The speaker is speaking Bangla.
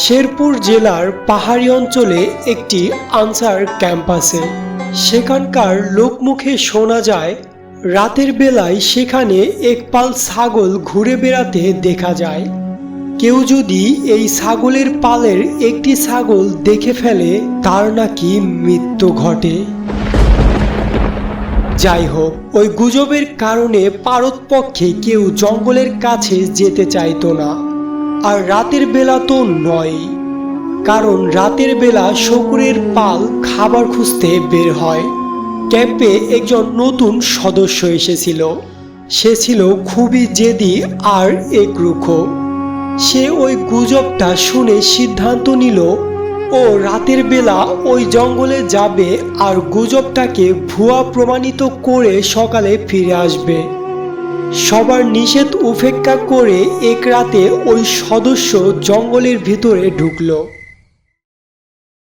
শেরপুর জেলার পাহাড়ি অঞ্চলে একটি আনসার ক্যাম্প আছে। সেখানকার লোকমুখে শোনা যায় রাতের বেলায় সেখানে এক পাল ছাগল ঘুরে বেড়াতে দেখা যায়। কেউ যদি এই ছাগলের পালের একটি ছাগল দেখে ফেলে তার নাকি মৃত্যু ঘটে। যাই হোক, ওই গুজবের কারণে পারতপক্ষে কেউ জঙ্গলের কাছে যেতে চাইতো না। আর রাতের বেলা তো নয়, কারণ রাতের বেলা শকুনের পাল খাবার খুঁজতে বের হয়। ক্যাম্পে একজন নতুন সদস্য এসেছিল। সে ছিল খুবই জেদি আর একরুক্ষ। সে ওই গুজবটা শুনে সিদ্ধান্ত নিল ও রাতের বেলা ওই জঙ্গলে যাবে আর গুজবটাকে ভুয়া প্রমাণিত করে সকালে ফিরে আসবে। সবার নিষেধ উপেক্ষা করে এক রাতে ওই সদস্য জঙ্গলের ভিতরে ঢুকলো।